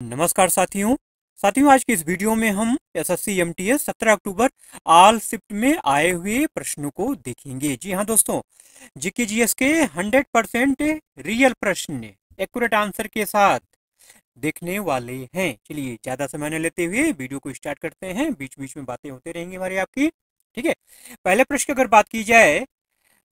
नमस्कार साथियों आज की इस वीडियो में हम एसएससी एमटीएस 17 अक्टूबर ऑल शिफ्ट में आए हुए प्रश्नों को देखेंगे। जी हाँ दोस्तों, जीके जीएस के 100% रियल प्रश्न एक्यूरेट आंसर के साथ देखने वाले हैं। चलिए ज़्यादा समय न लेते हुए वीडियो को स्टार्ट करते हैं। बीच बीच में बातें होते रहेंगी हमारी आपकी, ठीक है। पहले प्रश्न की अगर बात की जाए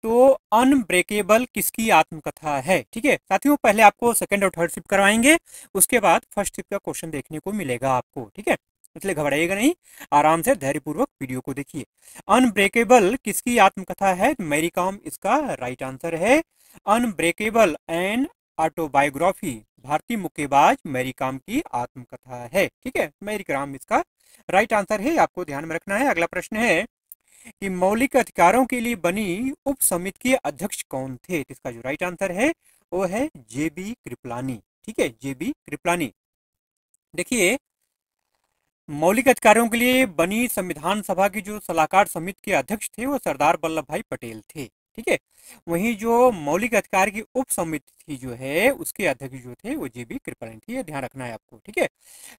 तो अनब्रेकेबल किसकी आत्मकथा है, ठीक है साथियों। पहले आपको सेकंड और थर्ड शिफ्ट करवाएंगे, उसके बाद फर्स्ट शिफ्ट का क्वेश्चन देखने को मिलेगा आपको, ठीक है। इसलिए घबराइएगा नहीं, आराम से धैर्यपूर्वक वीडियो को देखिए। अनब्रेकेबल किसकी आत्मकथा है? मैरी कॉम इसका राइट आंसर है। अनब्रेकेबल एंड ऑटोबायोग्राफी भारतीय मुक्केबाज मैरी कॉम की आत्मकथा है, ठीक है। मैरी कॉम इसका राइट आंसर है, आपको ध्यान में रखना है। अगला प्रश्न है कि मौलिक अधिकारों के लिए बनी उप समिति के अध्यक्ष कौन थे? तो इसका जो राइट आंसर है वो है जेबी कृपलानी, ठीक है, जेबी कृपलानी। देखिए, मौलिक अधिकारों के लिए बनी संविधान सभा की जो सलाहकार समिति के अध्यक्ष थे वो सरदार वल्लभ भाई पटेल थे, ठीक है। वहीं जो मौलिक अधिकार की उप समिति थी जो है उसके अध्यक्ष जो थे वो जेबी कृपलानी थे, ये ध्यान रखना है आपको, ठीक है।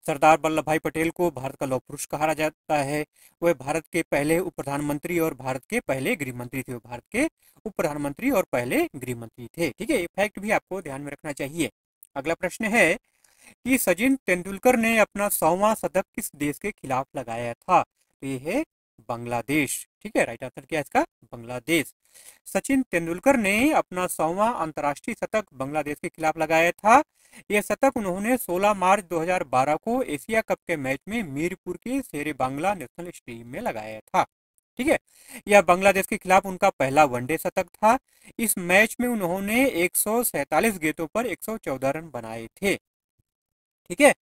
सरदार वल्लभ भाई पटेल को भारत का लौह पुरुष कहा जाता है। वह भारत के पहले उप प्रधानमंत्री और भारत के पहले गृह मंत्री थे। भारत के उप प्रधानमंत्री और पहले गृह मंत्री थे, ठीक है। ये फैक्ट भी आपको ध्यान में रखना चाहिए। अगला प्रश्न है कि सचिन तेंदुलकर ने अपना 100वां शतक किस देश के खिलाफ लगाया था? तो ये है बांग्लादेश, ठीक है। राइट आंसर क्या है इसका? बांग्लादेश। सचिन तेंदुलकर ने अपना 100वां अंतर्राष्ट्रीय शतक बांग्लादेश के खिलाफ लगाया था। यह शतक उन्होंने 16 मार्च 2012 को एशिया कप के मैच में मीरपुर के शेरे बांग्ला नेशनल स्टेडियम में लगाया था, ठीक है। यह बांग्लादेश के खिलाफ उनका पहला वनडे शतक था। इस मैच में उन्होंने 147 गेंदों पर 114 रन बनाए थे, ठीक है।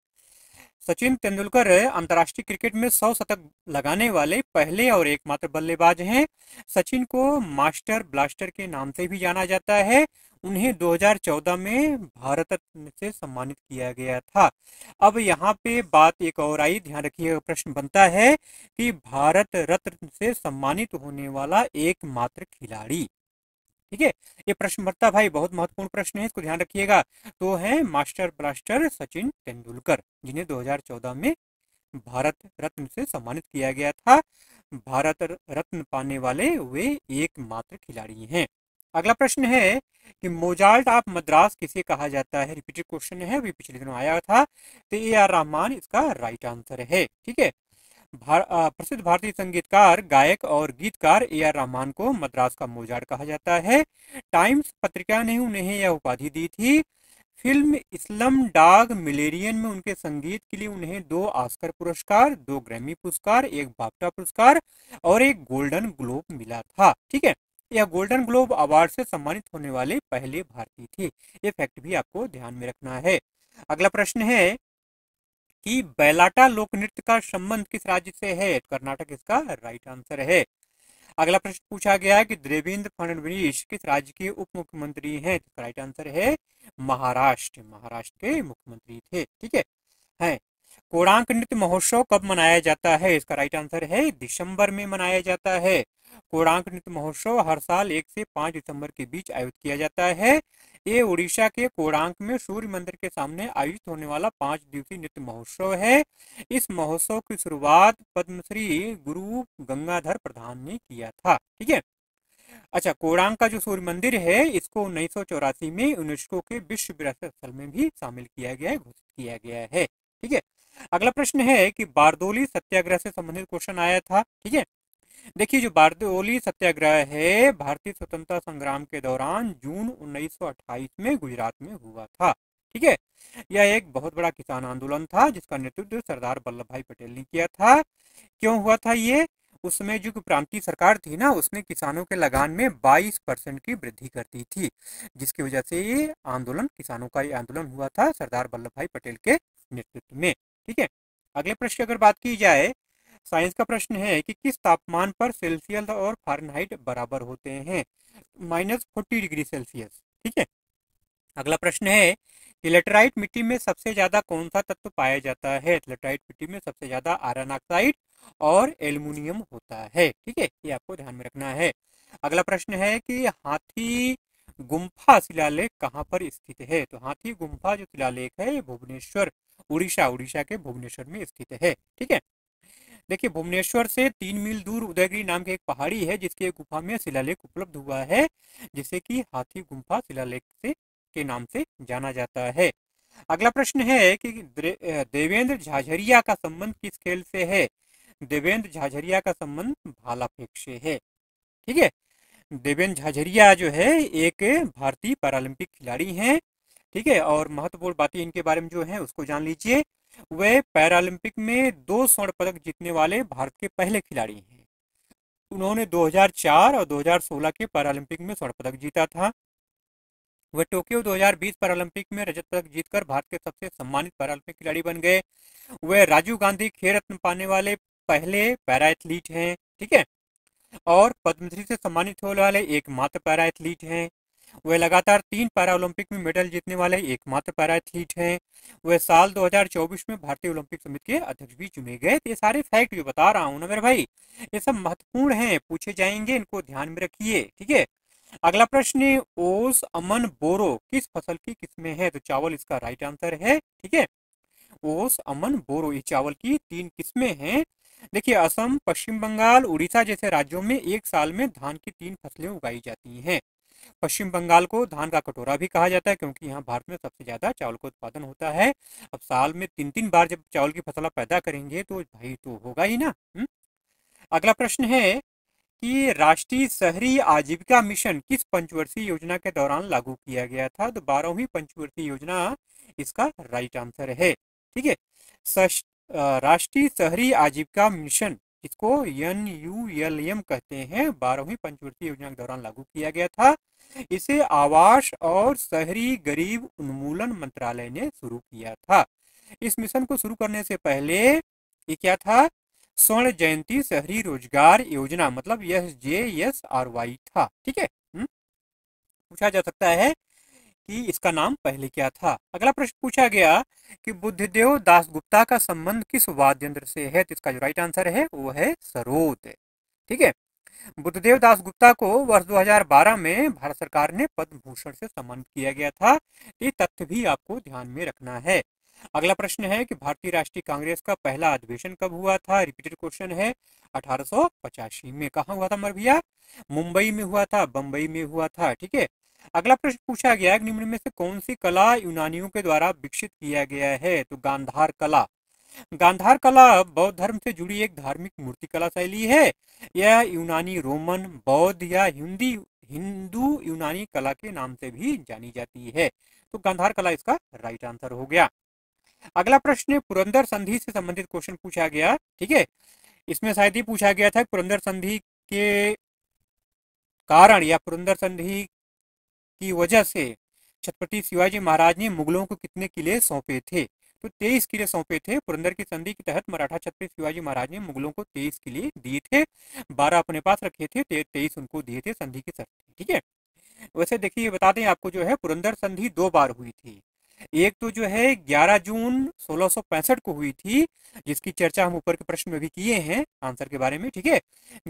सचिन तेंदुलकर अंतर्राष्ट्रीय क्रिकेट में 100 शतक लगाने वाले पहले और एकमात्र बल्लेबाज हैं। सचिन को मास्टर ब्लास्टर के नाम से भी जाना जाता है। उन्हें 2014 में भारत रत्न से सम्मानित किया गया था। अब यहाँ पे बात एक और आई, ध्यान रखिए, प्रश्न बनता है कि भारत रत्न से सम्मानित होने वाला एकमात्र खिलाड़ी, ठीक है। ये प्रश्न बनता भाई, बहुत महत्वपूर्ण प्रश्न है, इसको ध्यान रखिएगा। तो है मास्टर ब्लास्टर सचिन तेंदुलकर, जिन्हें 2014 में भारत रत्न से सम्मानित किया गया था। भारत रत्न पाने वाले वे एकमात्र खिलाड़ी हैं। अगला प्रश्न है कि मोजार्ट ऑफ मद्रास किसे कहा जाता है? रिपीटेड क्वेश्चन है, अभी पिछले दिनों आया था। तो ए आर रहमान इसका राइट आंसर है, ठीक है। प्रसिद्ध भारतीय संगीतकार, गायक और गीतकार ए आर रहमान को मद्रास का मोजार्ट कहा जाता है। टाइम्स पत्रिका ने उन्हें यह उपाधि दी थी। फिल्म इस्लम डॉग मिलेनियम में उनके संगीत के लिए उन्हें 2 ऑस्कर पुरस्कार, 2 ग्रैमी पुरस्कार, 1 बाफ्टा पुरस्कार और 1 गोल्डन ग्लोब मिला था, ठीक है। यह गोल्डन ग्लोब अवार्ड से सम्मानित होने वाले पहले भारतीय थे। ये फैक्ट भी आपको ध्यान में रखना है। अगला प्रश्न है कि बैलाटा लोक नृत्य का संबंध किस राज्य से है? कर्नाटक इसका राइट आंसर है। अगला प्रश्न पूछा गया है कि देवेंद्र फडणवीस किस राज्य के उप मुख्यमंत्री हैं? इसका राइट आंसर है महाराष्ट्र, महाराष्ट्र के मुख्यमंत्री थे, ठीक है। कोणार्क नृत्य महोत्सव कब मनाया जाता है? इसका राइट आंसर है दिसंबर में मनाया जाता है। कोणार्क नृत्य महोत्सव हर साल 1 से 5 दिसंबर के बीच आयोजित किया जाता है। ये उड़ीसा के कोणार्क में सूर्य मंदिर के सामने आयोजित होने वाला 5 दिवसीय नृत्य महोत्सव है। इस महोत्सव की शुरुआत पद्मश्री गुरु गंगाधर प्रधान ने किया था, ठीक है। अच्छा, कोणार्क का जो सूर्य मंदिर है इसको 1984 में यूनेस्को के विश्व विरासत स्थल में भी शामिल किया गया है, घोषित किया गया है, ठीक है। अगला प्रश्न है कि बारदोली सत्याग्रह से संबंधित क्वेश्चन आया था, ठीक है। देखिए, जो बारदोली सत्याग्रह है भारतीय स्वतंत्रता संग्राम के दौरान जून 1928 में गुजरात में हुआ था, ठीक है। यह एक बहुत बड़ा किसान आंदोलन था जिसका नेतृत्व सरदार वल्लभ भाई पटेल ने किया था। क्यों हुआ था ये? उस समय जो प्रांतीय सरकार थी ना, उसने किसानों के लगान में 22% की वृद्धि कर दी थी, जिसकी वजह से ये आंदोलन, किसानों का ये आंदोलन हुआ था सरदार वल्लभ भाई पटेल के नेतृत्व में, ठीक है। अगले प्रश्न की अगर बात की जाए, साइंस का प्रश्न है कि किस तापमान पर सेल्सियस और फ़ारेनहाइट बराबर होते हैं? -40 डिग्री सेल्सियस, ठीक है। अगला प्रश्न है कि लेटराइट मिट्टी में सबसे ज्यादा कौन सा तत्व पाया जाता है? लेटराइट मिट्टी में सबसे ज्यादा आयरन ऑक्साइड और एल्युमिनियम होता है, ठीक है। ये आपको ध्यान में रखना है। अगला प्रश्न है कि हाथी गुम्फा शिलालेख कहाँ पर स्थित है? तो हाथी गुम्फा जो शिलालेख है ये भुवनेश्वर, उड़ीसा के भुवनेश्वर में स्थित है। ठीक है, देखिए भुवनेश्वर से 3 मील दूर उदयगिरी नाम की एक पहाड़ी है जिसकी एक गुफा में शिलालेख उपलब्ध हुआ है, जिसे कि हाथी गुम्फा शिलालेख से के नाम से जाना जाता है। अगला प्रश्न है कि देवेंद्र झाझरिया का संबंध किस खेल से है? देवेंद्र झाझरिया का संबंध भाला फेंक से है। ठीक है, देवेंद्र झाझरिया जो है एक भारतीय पैरालंपिक खिलाड़ी हैं। ठीक है, और महत्वपूर्ण बातें इनके बारे में जो है उसको जान लीजिए। वे पैरालंपिक में 2 स्वर्ण पदक जीतने वाले भारत के पहले खिलाड़ी हैं। उन्होंने 2004 और 2016 के पैरालंपिक में स्वर्ण पदक जीता था। वह टोक्यो 2020 पैरालंपिक में रजत पदक जीतकर भारत के सबसे सम्मानित पैरालंपिक खिलाड़ी बन गए। वह राजीव गांधी खेल रत्न पाने वाले पहले पैरा एथलीट हैं। ठीक है, और पद्मश्री से सम्मानित होने वाले एकमात्र पैरा एथलीट हैं। वह लगातार 3 पैरा ओलंपिक में मेडल जीतने वाले एकमात्र पैरा एथलीट हैं। वह साल 2024 में भारतीय ओलंपिक समिति के अध्यक्ष भी चुने गए। तो ये सारे फैक्ट जो बता रहा हूँ ना मेरे भाई, ये सब महत्वपूर्ण हैं, पूछे जाएंगे, इनको ध्यान में रखिए। ठीक है, अगला प्रश्न, ओस अमन बोरो किस फसल की किस्में है? तो चावल इसका राइट आंसर है। ठीक है, ओस अमन बोरो ये चावल की 3 किस्में हैं। देखिए असम, पश्चिम बंगाल, उड़ीसा जैसे राज्यों में एक साल में धान की 3 फसलें उगाई जाती हैं। पश्चिम बंगाल को धान का कटोरा भी कहा जाता है क्योंकि यहाँ भारत में सबसे ज्यादा चावल का उत्पादन होता है। अब साल में 3 बार जब चावल की फसल पैदा करेंगे तो भाई तो होगा ही ना। अगला प्रश्न है कि राष्ट्रीय शहरी आजीविका मिशन किस पंचवर्षीय योजना के दौरान लागू किया गया था? तो 12वीं पंचवर्षीय योजना इसका राइट आंसर है। ठीक है, राष्ट्रीय शहरी आजीविका मिशन इसको NULM कहते हैं, 12वीं पंचवर्षीय योजना के दौरान लागू किया गया था। इसे आवास और शहरी गरीब उन्मूलन मंत्रालय ने शुरू किया था। इस मिशन को शुरू करने से पहले ये क्या था? स्वर्ण जयंती शहरी रोजगार योजना, मतलब SJSRY था। ठीक है, पूछा जा सकता है कि इसका नाम पहले क्या था। अगला प्रश्न पूछा गया कि बुद्धदेव दासगुप्ता का संबंध किस वाद्य यंत्र से है? तो इसका जो राइट आंसर है वो है सरोद। ठीक है, बुद्धदेव दासगुप्ता को वर्ष 2012 में भारत सरकार ने पद्म भूषण से सम्मानित किया गया था। ये तथ्य भी आपको ध्यान में रखना है। अगला प्रश्न है कि भारतीय राष्ट्रीय कांग्रेस का पहला अधिवेशन कब हुआ था? रिपीटेड क्वेश्चन है। 1885 में। कहाँ हुआ था मर भैया? मुंबई में हुआ था, बंबई में हुआ था। ठीक है, अगला प्रश्न पूछा गया निम्न में से कौन सी कला यूनानियों के द्वारा विकसित किया गया है? तो गांधार कला। गांधार कला बौद्ध धर्म से जुड़ी एक धार्मिक मूर्ति कला शैली है। यह यूनानी, रोमन, बौद्ध या हिंदू यूनानी कला के नाम से भी जानी जाती है। तो गांधार कला इसका राइट आंसर हो गया। अगला प्रश्न पुरंदर संधि से संबंधित क्वेश्चन पूछा गया। ठीक है, इसमें शायद ये पूछा गया था पुरंदर संधि के कारण या पुरंदर संधि की वजह से छत्रपति शिवाजी महाराज ने मुगलों को कितने किले सौंपे थे? तो 23 किले सौंपे थे। पुरंदर की संधि के तहत मराठा छत्रपति शिवाजी महाराज ने मुगलों को 23 किले दिए थे। 12 अपने पास रखे थे, 23 उनको दिए थे, संधि की शर्त थी। ठीक है, वैसे देखिए बता दें आपको जो है पुरंदर संधि 2 बार हुई थी। एक तो जो है 11 जून 1665 को हुई थी, जिसकी चर्चा हम ऊपर के प्रश्न में भी किए हैं आंसर के बारे में। ठीक है,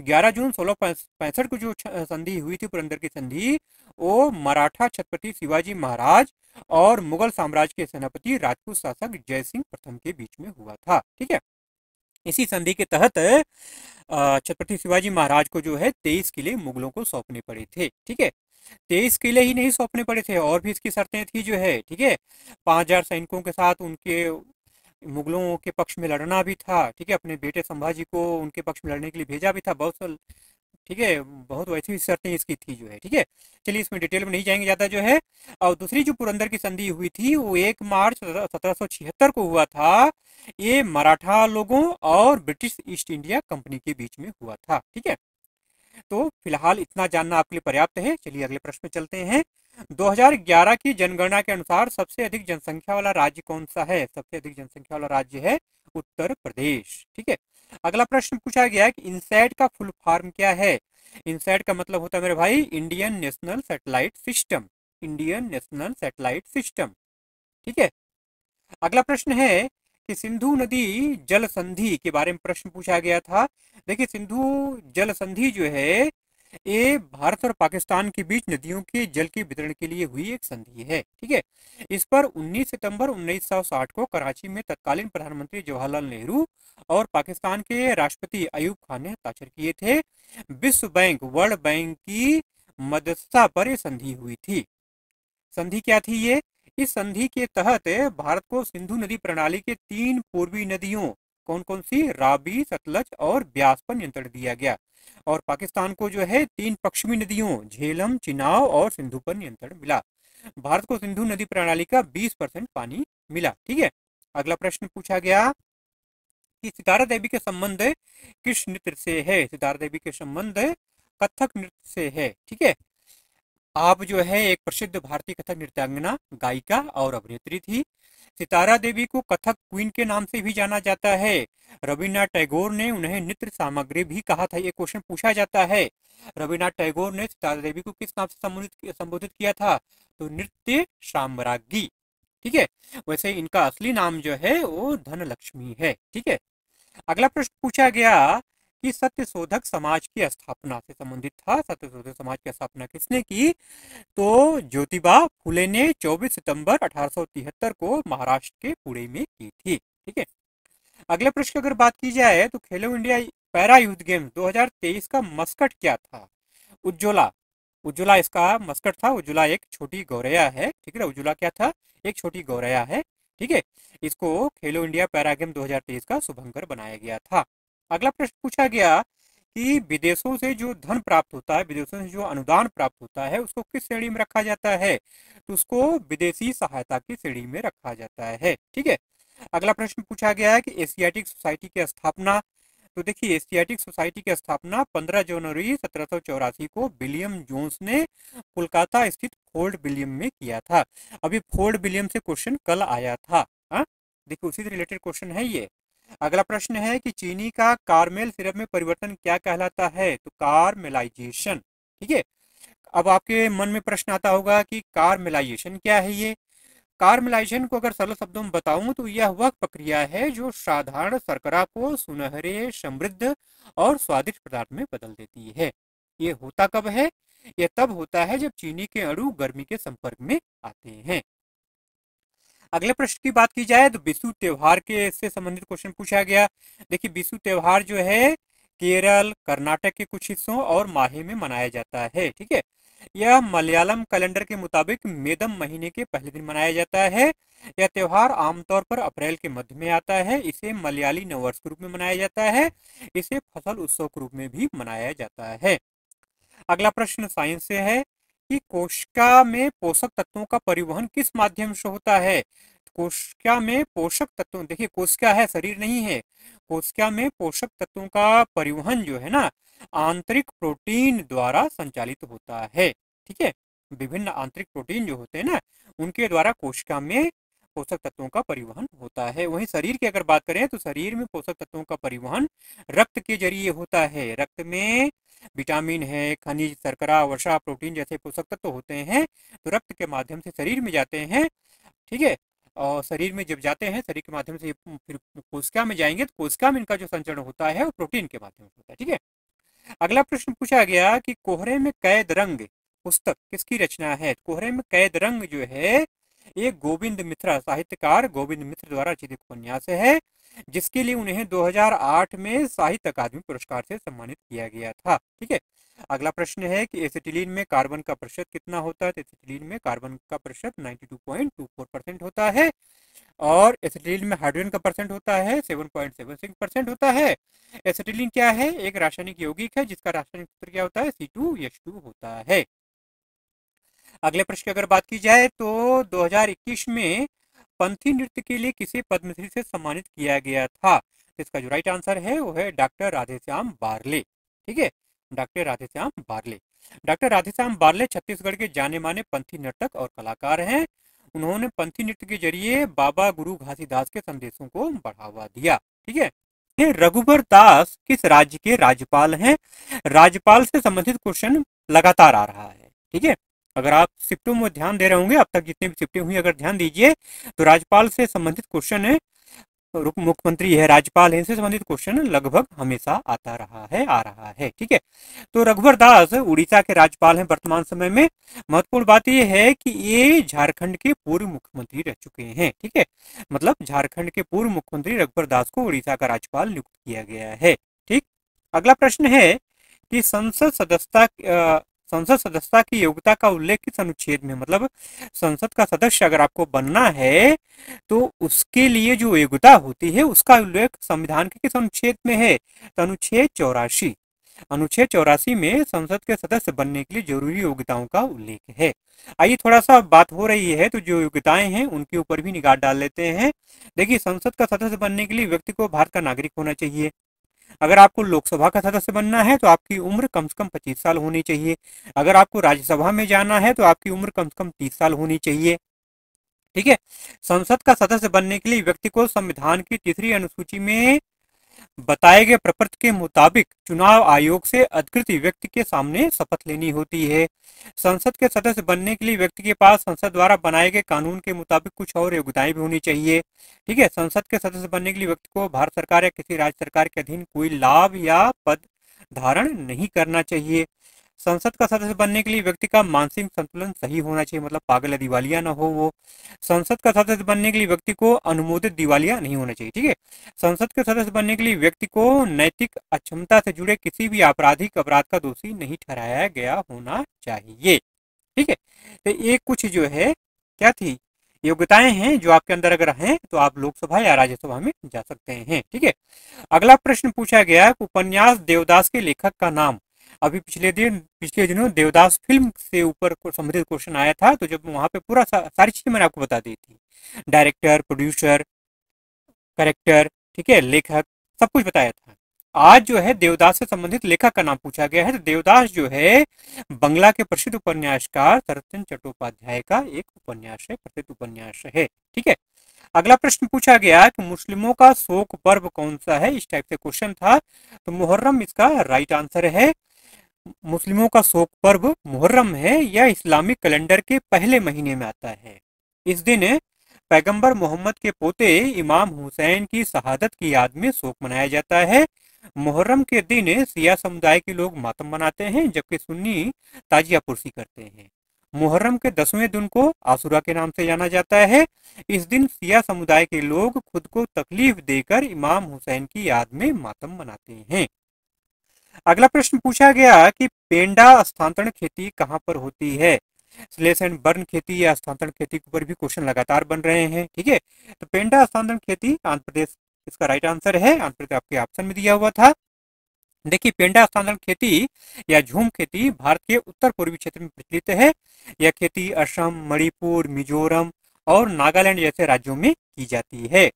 11 जून 1665 को जो संधि हुई थी पुरंदर की संधि, वो मराठा छत्रपति शिवाजी महाराज और मुगल साम्राज्य के सेनापति राजपूत शासक जय सिंह प्रथम के बीच में हुआ था। ठीक है, इसी संधि के तहत छत्रपति शिवाजी महाराज को जो है 23 किले मुगलों को सौंपने पड़े थे। ठीक है, 23 किले ही नहीं सौंपने पड़े थे, और भी इसकी शर्तें थी जो है। ठीक है, 5000 सैनिकों के साथ उनके मुगलों के पक्ष में लड़ना भी था। ठीक है, अपने बेटे संभाजी को उनके पक्ष में लड़ने के लिए भेजा भी था बहुत। ठीक है, बहुत वैसी शर्तें इसकी थी जो है। ठीक है, चलिए इसमें डिटेल में नहीं जाएंगे ज़्यादा जो है। और दूसरी जो पुरंदर की संधि हुई थी वो 1 मार्च 1776 को हुआ था। ये मराठा लोगों और ब्रिटिश ईस्ट इंडिया कंपनी के बीच में हुआ था। ठीक है, तो फिलहाल इतना जानना आपके लिए पर्याप्त है। चलिए अगले प्रश्न में चलते हैं। 2011 की जनगणना के अनुसार सबसे अधिक जनसंख्या वाला राज्य कौन सा है? सबसे अधिक जनसंख्या वाला राज्य है उत्तर प्रदेश। ठीक है, अगला प्रश्न पूछा गया कि इनसैट का फुल फॉर्म क्या है? इनसैट का मतलब होता है मेरे भाई Indian national satellite system. Indian national satellite system. ठीक है, अगला प्रश्न है कि सिंधु नदी जल संधि के बारे में प्रश्न पूछा गया था। देखिए सिंधु जल संधि जो है ये भारत और पाकिस्तान के बीच नदियों के जल के वितरण के लिए हुई एक संधि है। ठीक है, इस पर 19 सितंबर 1960 को कराची में तत्कालीन प्रधानमंत्री जवाहरलाल नेहरू और पाकिस्तान के राष्ट्रपति अयूब खान ने हस्ताक्षर किए थे। विश्व बैंक, वर्ल्ड बैंक की मध्यस्थता पर यह संधि हुई थी। संधि क्या थी ये? इस संधि के तहत भारत को सिंधु नदी प्रणाली के 3 पूर्वी नदियों, कौन कौन सी, रावी, सतलज और ब्यास पर नियंत्रण दिया गया, और पाकिस्तान को जो है 3 पश्चिमी नदियों, झेलम, चिनाब और सिंधु पर नियंत्रण मिला। भारत को सिंधु नदी प्रणाली का 20% पानी मिला। ठीक है, अगला प्रश्न पूछा गया कि सितारा देवी के संबंध किस नृत्य से है? सितारा देवी के संबंध कथक नृत्य से है। ठीक है, आप जो है एक प्रसिद्ध भारतीय कथक नृत्यांगना, गायिका और अभिनेत्री थी। सितारा देवी को कथक क्वीन के नाम से भी जाना जाता है। रविन्द्रनाथ टैगोर ने उन्हें नृत्य सामग्री भी कहा था। ये क्वेश्चन पूछा जाता है, रविन्द्रनाथ टैगोर ने सितारा देवी को किस नाम से संबोधित किया था? तो नृत्य साम्राज्ञी। ठीक है, वैसे इनका असली नाम जो है वो धनलक्ष्मी है। ठीक है, अगला प्रश्न पूछा गया कि सत्यशोधक समाज की स्थापना से संबंधित था। सत्यशोधक समाज की स्थापना किसने की? तो ज्योतिबा फुले ने 24 सितंबर 1873 को महाराष्ट्र के पुणे में की थी। ठीक है, अगले प्रश्न की अगर बात की जाए तो खेलो इंडिया पैरा यूथ गेम्स 2023 का मस्कट क्या था? उज्ज्वला। उज्ज्वला इसका मस्कट था। उज्ज्वला एक छोटी गौरैया है। ठीक है, उज्ज्वला क्या था? एक छोटी गौरैया है। ठीक है, इसको खेलो इंडिया पैरा गेम 2023 का शुभंकर बनाया गया था। अगला प्रश्न पूछा गया कि विदेशों से जो धन प्राप्त होता है, विदेशों से जो अनुदान प्राप्त होता है, उसको किस श्रेणी में रखा जाता है? तो उसको विदेशी सहायता की श्रेणी में रखा जाता है। ठीक है, अगला प्रश्न पूछा गया है कि एशियाटिक सोसाइटी की स्थापना। तो देखिए, एशियाटिक सोसाइटी की स्थापना 15 जनवरी 1784 को विलियम जोन्स ने कोलकाता स्थित फोर्ट विलियम में किया था। अभी फोर्ट विलियम से क्वेश्चन कल आया था। देखिए, उसी से रिलेटेड क्वेश्चन है ये। अगला प्रश्न है कि चीनी का कारमेल सिरप में परिवर्तन क्या कहलाता है? तो कारमेलाइजेशन। ठीक है, अब आपके मन में प्रश्न आता होगा कि कारमेलाइजेशन क्या है? ये कारमेलाइजेशन को अगर सरल शब्दों में बताऊं तो यह वह प्रक्रिया है जो साधारण शर्करा को सुनहरे, समृद्ध और स्वादिष्ट पदार्थ में बदल देती है। ये होता कब है? यह तब होता है जब चीनी के अणु गर्मी के संपर्क में आते हैं। अगले प्रश्न की बात की जाए तो बिशु त्योहार के से संबंधित क्वेश्चन पूछा गया। देखिए, बिशु त्योहार जो है केरल, कर्नाटक के कुछ हिस्सों और माहे में मनाया जाता है। ठीक है, यह मलयालम कैलेंडर के मुताबिक मेदम महीने के पहले दिन मनाया जाता है। यह त्योहार आमतौर पर अप्रैल के मध्य में आता है। इसे मलयाली नववर्ष के रूप में मनाया जाता है। इसे फसल उत्सव के रूप में भी मनाया जाता है। अगला प्रश्न साइंस से है कि कोशिका में पोषक तत्वों का परिवहन किस माध्यम से होता है? कोशिका में पोषक तत्वों, देखिए कोशिका है, शरीर नहीं है। कोशिका में पोषक तत्वों का परिवहन जो है ना, आंतरिक प्रोटीन द्वारा संचालित होता है। ठीक है, विभिन्न आंतरिक प्रोटीन जो होते हैं ना, उनके द्वारा कोशिका में पोषक तत्वों का परिवहन होता है। वहीं शरीर की अगर बात करें तो शरीर में पोषक तत्वों का परिवहन रक्त के जरिए होता है। रक्त में विटामिन है, खनिज, शर्करा, वसा, प्रोटीन जैसे पोषक तत्व होते हैं, तो रक्त के माध्यम से शरीर में जाते हैं। ठीक है, और शरीर में जब जाते हैं, शरीर के माध्यम से फिर कोशिका में जाएंगे, तो कोशिका में इनका जो संचरण होता है वो प्रोटीन के माध्यम से होता है। ठीक है, अगला प्रश्न पूछा गया कि कोहरे में कैद रंग पुस्तक किसकी रचना है? कोहरे में कैद रंग जो है ये गोविंद मित्रा, साहित्यकार गोविंद मित्र द्वारा रचित उपन्यास है, जिसके लिए उन्हें 2008 में साहित्य अकादमी पुरस्कार से सम्मानित किया गया था। ठीक है, अगला प्रश्न है कि एसिटिलीन में कार्बन का प्रतिशत कितना होता है? तो एसिटिलीन में कार्बन का प्रतिशत 92.24% होता है, और एसिटिलीन में हाइड्रोजन का परसेंट होता है 7.76% होता है। एसिटिलीन क्या है? एक रासायनिक यौगिक है जिसका रासायनिक सूत्र क्या होता है? C2H2 होता है। अगले प्रश्न की अगर बात की जाए तो 2021 में पंथी नृत्य के लिए किसे पद्मश्री से सम्मानित किया गया था? तो इसका जो राइट आंसर है वो है डॉक्टर राधेश्याम बारले। ठीक है, डॉक्टर राधेश्याम बारले। डॉक्टर राधेश्याम बारले छत्तीसगढ़ के जाने माने पंथी नर्तक और कलाकार हैं। उन्होंने पंथी नृत्य के जरिए बाबा गुरु घासीदास के संदेशों को बढ़ावा दिया। ठीक है, रघुबर दास किस राज्य के राज्यपाल हैं? राज्यपाल से संबंधित क्वेश्चन लगातार आ रहा है। ठीक है, अगर आप शिफ्टों में ध्यान दे रहे होंगे, अब तक जितने भी शिफ्टें हुई अगर ध्यान दीजिए तो राज्यपाल से संबंधित क्वेश्चन है मुख्यमंत्री है, राज्यपाल है, इनसे संबंधित क्वेश्चन लगभग हमेशा आ रहा है। ठीक है, तो रघुवर दास उड़ीसा के राज्यपाल हैं वर्तमान समय में। महत्वपूर्ण बात यह है कि ये झारखंड के पूर्व मुख्यमंत्री रह चुके हैं। ठीक है, मतलब झारखंड के पूर्व मुख्यमंत्री रघुवर दास को उड़ीसा का राज्यपाल नियुक्त किया गया है। ठीक, अगला प्रश्न है कि संसद सदस्यता की योग्यता का उल्लेख किस अनुच्छेद में, मतलब संसद का सदस्य अगर आपको बनना है तो उसके लिए जो योग्यता होती है उसका उल्लेख संविधान के किस अनुच्छेद में है, तो अनुच्छेद 84। अनुच्छेद 84 में संसद के सदस्य बनने के लिए जरूरी योग्यताओं का उल्लेख है। आइए थोड़ा सा बात हो रही है तो जो योग्यताएं हैं उनके ऊपर भी निगाह डाल लेते हैं। देखिए, संसद का सदस्य बनने के लिए व्यक्ति को भारत का नागरिक होना चाहिए। अगर आपको लोकसभा का सदस्य बनना है तो आपकी उम्र कम से कम 25 साल होनी चाहिए। अगर आपको राज्यसभा में जाना है तो आपकी उम्र कम से कम 30 साल होनी चाहिए। ठीक है, संसद का सदस्य बनने के लिए व्यक्ति को संविधान की तीसरी अनुसूची में बताए गए प्रपत्र के मुताबिक चुनाव आयोग से अधिकृत व्यक्ति के सामने शपथ लेनी होती है। संसद के सदस्य बनने के लिए व्यक्ति के पास संसद द्वारा बनाए गए कानून के मुताबिक कुछ और योग्यताएं भी होनी चाहिए। ठीक है, संसद के सदस्य बनने के लिए व्यक्ति को भारत सरकार या किसी राज्य सरकार के अधीन कोई लाभ या पद धारण नहीं करना चाहिए। संसद का सदस्य बनने के लिए व्यक्ति का मानसिक संतुलन सही होना चाहिए, मतलब पागल या दिवालिया ना हो वो। संसद का सदस्य बनने के लिए व्यक्ति को अनुमोदित दिवालिया नहीं होना चाहिए। ठीक है, संसद के सदस्य बनने के लिए व्यक्ति को नैतिक अक्षमता से जुड़े किसी भी आपराधिक अपराध का दोषी नहीं ठहराया गया होना चाहिए। ठीक है, तो ये कुछ जो है क्या थी, योग्यताएं हैं जो आपके अंदर अगर हैं तो आप लोकसभा या राज्यसभा में जा सकते हैं। ठीक है, अगला प्रश्न पूछा गया उपन्यास देवदास के लेखक का नाम। अभी पिछले दिनों देवदास फिल्म से ऊपर संबंधित क्वेश्चन आया था, तो जब वहां पे पूरा सारी चीजें मैंने आपको बता दी थी, डायरेक्टर, प्रोड्यूसर, करेक्टर, ठीक है, लेखक, सब कुछ बताया था। आज जो है देवदास से संबंधित लेखक का नाम पूछा गया है। तो देवदास जो है बंगला के प्रसिद्ध उपन्यासकार शरतचंद्र चट्टोपाध्याय का एक उपन्यास है, प्रसिद्ध उपन्यास है। ठीक है, अगला प्रश्न पूछा गया कि मुस्लिमों का शोक पर्व कौन सा है, इस टाइप से क्वेश्चन था, तो मुहर्रम इसका राइट आंसर है। मुस्लिमों का शोक पर्व मुहर्रम है, यह इस्लामिक कैलेंडर के पहले महीने में आता है। इस दिन पैगंबर मोहम्मद के पोते इमाम हुसैन की शहादत की याद में शोक मनाया जाता है। मुहर्रम के दिन शिया समुदाय के लोग मातम मनाते हैं, जबकि सुन्नी ताजिया पुरसी करते हैं। मुहर्रम के 10वें दिन को आशुरा के नाम से जाना जाता है। इस दिन शिया समुदाय के लोग खुद को तकलीफ देकर इमाम हुसैन की याद में मातम मनाते हैं। अगला प्रश्न पूछा गया कि पेंडा स्थानांतरण खेती कहाँ पर होती है। स्लेश एंड बर्न खेती या स्थानांतरण खेती के ऊपर भी क्वेश्चन लगातार बन रहे हैं। ठीक है, तो पेंडा स्थानांतरण खेती आंध्र प्रदेश इसका राइट आंसर है। आंध्र प्रदेश आपके ऑप्शन में दिया हुआ था। देखिए, पेंडा स्थानांतरण खेती या झूम खेती भारत के उत्तर पूर्वी क्षेत्र में प्रचलित है। यह खेती असम, मणिपुर, मिजोरम और नागालैंड जैसे राज्यों में की जाती है।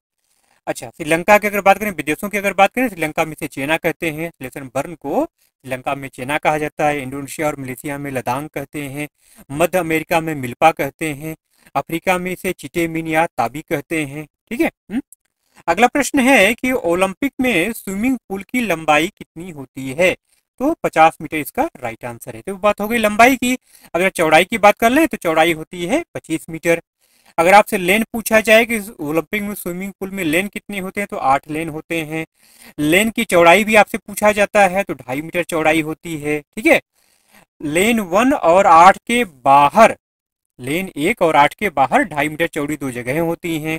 अच्छा, श्रीलंका की अगर बात करें, विदेशों की अगर बात करें, श्रीलंका में से चेना कहते हैं। लेसन बर्न को श्रीलंका में चेना कहा जाता है। इंडोनेशिया और मलेशिया में लदांग कहते हैं। मध्य अमेरिका में मिल्पा कहते हैं। अफ्रीका में इसे चिटेमिन या ताबी कहते हैं। ठीक है, अगला प्रश्न है कि ओलंपिक में स्विमिंग पूल की लंबाई कितनी होती है, तो 50 मीटर इसका राइट आंसर है। तो बात हो गई लंबाई की। अगर चौड़ाई की बात कर लें तो चौड़ाई होती है 25 मीटर। अगर आपसे लेन पूछा जाए कि ओलंपिक में स्विमिंग पूल में लेन कितने होते हैं, तो 8 लेन होते हैं। लेन की चौड़ाई भी आपसे पूछा जाता है, तो 2.5 मीटर चौड़ाई होती है। ठीक है, लेन 1 और 8 के बाहर, लेन 1 और 8 के बाहर 2.5 मीटर चौड़ी 2 जगहें होती हैं।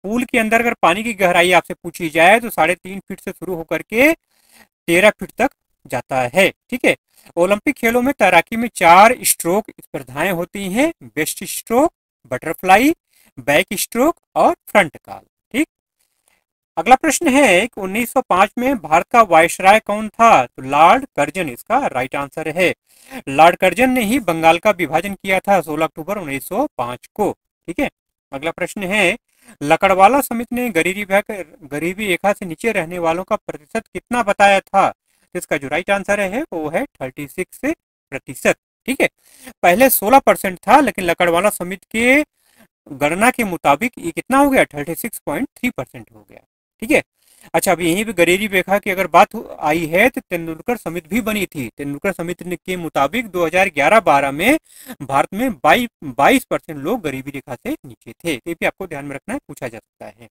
पूल के अंदर अगर पानी की गहराई आपसे पूछी जाए तो 3.5 फीट से शुरू होकर के 13 फीट तक जाता है। ठीक है, ओलंपिक खेलों में तैराकी में 4 स्ट्रोक स्पर्धाएं होती हैं, best stroke, butterfly, back stroke और फ्रंट कॉल। ठीक, अगला प्रश्न है कि 1905 में भारत का वायसराय कौन था, तो लॉर्ड कर्जन इसका राइट आंसर है। लॉर्ड कर्जन ने ही बंगाल का विभाजन किया था 16 अक्टूबर 1905 को। ठीक है, अगला प्रश्न है लकड़वाला समिति ने गरीबी रेखा से नीचे रहने वालों का प्रतिशत कितना बताया था, तो इसका जो राइट आंसर है वो है 36%। ठीक है, पहले 16% था, लेकिन लकड़वाला समिति के गणना के मुताबिक ये कितना हो गया, 36.3% हो गया। ठीक है, अच्छा, अब यहीं पे गरीबी रेखा की अगर बात आई है तो तेंदुलकर समिति भी बनी थी। तेंदुलकर समिति के मुताबिक 2011-12 में भारत में 22% लोग गरीबी रेखा से नीचे थे। ये भी आपको ध्यान में रखना है, पूछा जा सकता है।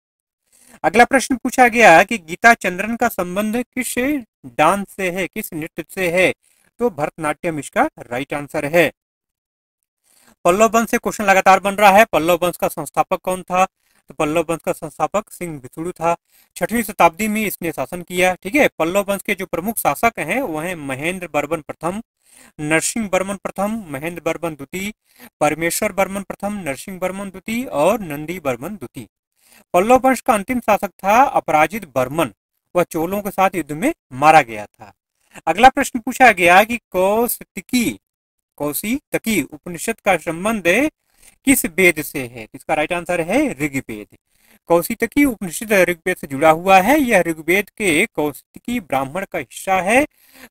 अगला प्रश्न पूछा गया कि गीता चंद्रन का संबंध किस डांस से है, किस नृत्य से है, तो भरतनाट्यम इसका राइट आंसर है। पल्लव वंश से क्वेश्चन लगातार बन रहा है। पल्लव वंश का संस्थापक कौन था, तो पल्लव वंश का संस्थापक सिंह विष्णु था। 6वीं शताब्दी में इसने शासन किया। ठीक है, पल्लव वंश के जो प्रमुख शासक हैं वो हैं महेंद्र वर्मन प्रथम, नरसिंह वर्मन प्रथम, महेंद्र वर्मन द्वितीय, परमेश्वर वर्मन प्रथम, नरसिंह वर्मन द्वितीय और नंदी वर्मन द्वितीय। पल्लव वंश का अंतिम शासक था अपराजित वर्मन, वह चोलों के साथ युद्ध में मारा गया था। अगला प्रश्न पूछा गया कि कौशितकी उपनिषद का संबंध किस वेद से है, इसका राइट आंसर है ऋग्वेद। कौशितकी उपनिषद ऋग्वेद से जुड़ा हुआ है। यह ऋग्वेद के कौशितकी ब्राह्मण का हिस्सा है।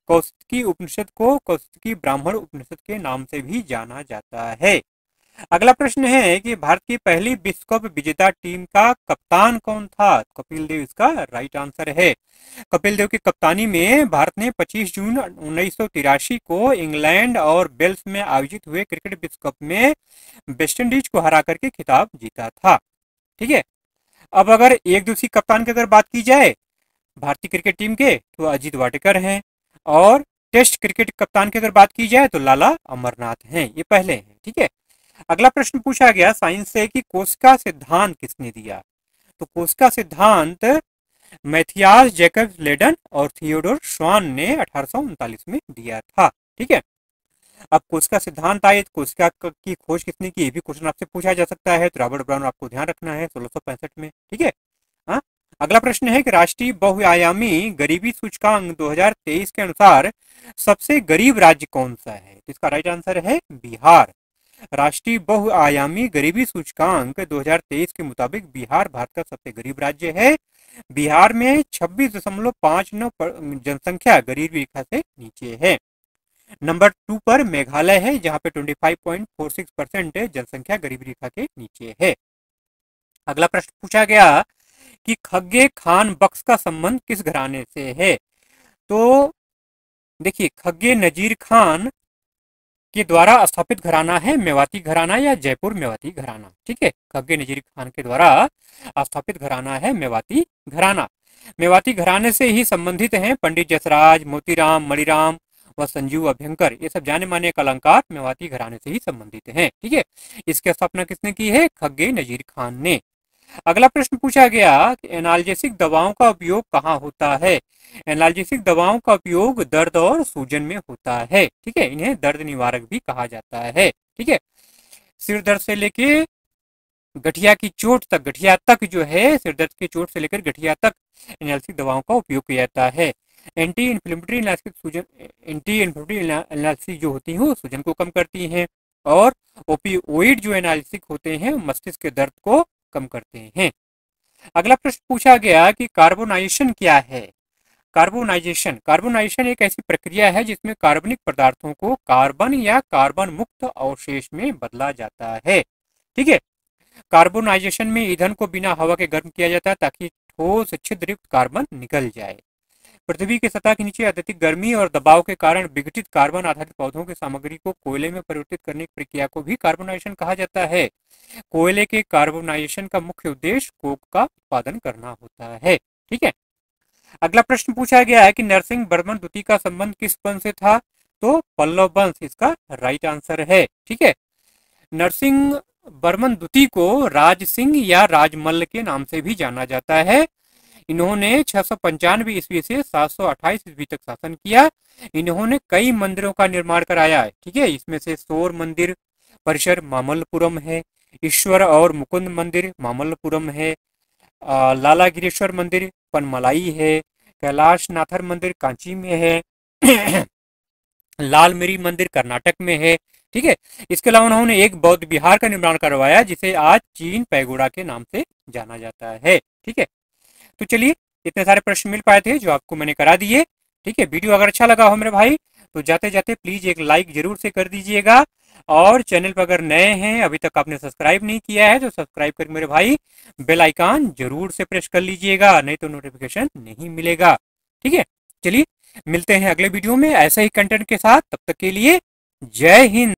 कौशितकी उपनिषद को कौशितकी ब्राह्मण उपनिषद के नाम से भी जाना जाता है। अगला प्रश्न है कि भारत की पहली विश्व कप विजेता टीम का कप्तान कौन था, कपिल देव इसका राइट आंसर है। कपिल देव की कप्तानी में भारत ने 25 जून 1983 को इंग्लैंड और वेल्स में आयोजित हुए क्रिकेट विश्व कप में वेस्टइंडीज को हरा करके खिताब जीता था। ठीक है, अब अगर एक दूसरी कप्तान की अगर बात की जाए भारतीय क्रिकेट टीम के, तो अजीत वाडेकर हैं, और टेस्ट क्रिकेट कप्तान की अगर बात की जाए तो लाला अमरनाथ हैं, ये पहले हैं। ठीक है, अगला प्रश्न पूछा गया साइंस से कि कोशिका सिद्धांत किसने दिया, तो कोशिका सिद्धांत मैथियास जैकब लेडन और थियोडोर स्वान ने 1839 में दिया था। ठीक है, अब कोशिका सिद्धांत आए, कोशिका की खोज किसने की, ये भी क्वेश्चन आपसे पूछा जा सकता है, तो रॉबर्ट ब्राउन आपको ध्यान रखना है 1665 में। ठीक है, हाँ। अगला प्रश्न है कि राष्ट्रीय बहुआयामी गरीबी सूचकांक 2023 के अनुसार सबसे गरीब राज्य कौन सा है, तो इसका राइट आंसर है बिहार। राष्ट्रीय बहुआयामी गरीबी सूचकांक 2023 के मुताबिक बिहार भारत का सबसे गरीब राज्य है। बिहार में 26.59 जनसंख्या गरीबी रेखा से नीचे है। नंबर 2 पर मेघालय है, जहां पे 25.46% जनसंख्या गरीबी रेखा के नीचे है। अगला प्रश्न पूछा गया कि खग्गे खान बख्श का संबंध किस घराने से है, तो देखिए खग्गे नजीर खान के द्वारा स्थापित घराना है मेवाती घराना या जयपुर मेवाती घराना। ठीक है, खग्गे नजीर खान के द्वारा स्थापित घराना है मेवाती घराना। मेवाती घराने से ही संबंधित हैं पंडित जसराज, मोतीराम, मणिराम व संजीव अभ्यंकर, ये सब जाने माने कलंकार मेवाती घराने से ही संबंधित हैं। ठीक है, इसकी स्थापना किसने की है, खग्गे नजीर खान ने। अगला प्रश्न पूछा गया कि एनाल्जेसिक दवाओं का उपयोग कहाँ होता है, एनाल्जेसिक दवाओं का उपयोग दर्द और सूजन में होता है। ठीक है, इन्हें दर्द निवारक भी कहा जाता है। ठीक है, सिर दर्द से लेके गठिया की चोट तक, गठिया तक जो है, सिर दर्द की चोट से लेकर गठिया तक एनाल्जेसिक दवाओं का उपयोग किया जाता है। एंटी इन्फ्लेमेटरी एनाल्जेसिक सूजन, एंटी इन्फ्लेमेटरी एनाल्जेसिक जो होती हैं सूजन को कम करती हैं, और ओपियोइड जो एनाल्जेसिक होते हैं मस्तिष्क के दर्द को कम करते हैं। अगला प्रश्न पूछा गया कि कार्बोनाइजेशन क्या है, कार्बोनाइजेशन एक ऐसी प्रक्रिया है जिसमें कार्बनिक पदार्थों को कार्बन या कार्बन मुक्त अवशेष में बदला जाता है। ठीक है, कार्बोनाइजेशन में ईंधन को बिना हवा के गर्म किया जाता है ताकि ठोस छिद्रयुक्त कार्बन निकल जाए। पृथ्वी की सतह के नीचे अत्यधिक गर्मी और दबाव के कारण विघटित कार्बन आधारित पौधों की सामग्री को कोयले में परिवर्तित करने की प्रक्रिया को भी कार्बोनाइजेशन कहा जाता है। कोयले के कार्बोनाइजेशन का मुख्य उद्देश्य कोक का उत्पादन करना होता है। ठीक है, अगला प्रश्न पूछा गया है कि नरसिंह वर्मन द्वितीय का संबंध किस वंश से था, तो पल्लव वंश इसका राइट आंसर है। ठीक है, नरसिंह वर्मन द्वितीय को राज सिंह या राजमल्ल के नाम से भी जाना जाता है। इन्होंने 695 ईस्वी से 728 ईस्वी तक शासन किया। इन्होंने कई मंदिरों का निर्माण कराया है। ठीक है, इसमें से शोर मंदिर परिसर मामल्लपुरम है, ईश्वर और मुकुंद मंदिर मामल्लपुरम है, लालागिरीश्वर मंदिर पनमलाई है, कैलाश नाथर मंदिर कांची में है, लालमिरी मंदिर कर्नाटक में है। ठीक है, इसके अलावा उन्होंने एक बौद्ध विहार का निर्माण करवाया जिसे आज चीन पैगोडा के नाम से जाना जाता है। ठीक है, तो चलिए इतने सारे प्रश्न मिल पाए थे जो आपको मैंने करा दिए। ठीक है, वीडियो अगर अच्छा लगा हो मेरे भाई तो जाते जाते प्लीज एक लाइक जरूर से कर दीजिएगा, और चैनल पर अगर नए हैं अभी तक आपने सब्सक्राइब नहीं किया है तो सब्सक्राइब कर मेरे भाई बेल आइकन जरूर से प्रेस कर लीजिएगा, नहीं तो नोटिफिकेशन नहीं मिलेगा। ठीक है, चलिए मिलते हैं अगले वीडियो में ऐसे ही कंटेंट के साथ, तब तक के लिए जय हिंद।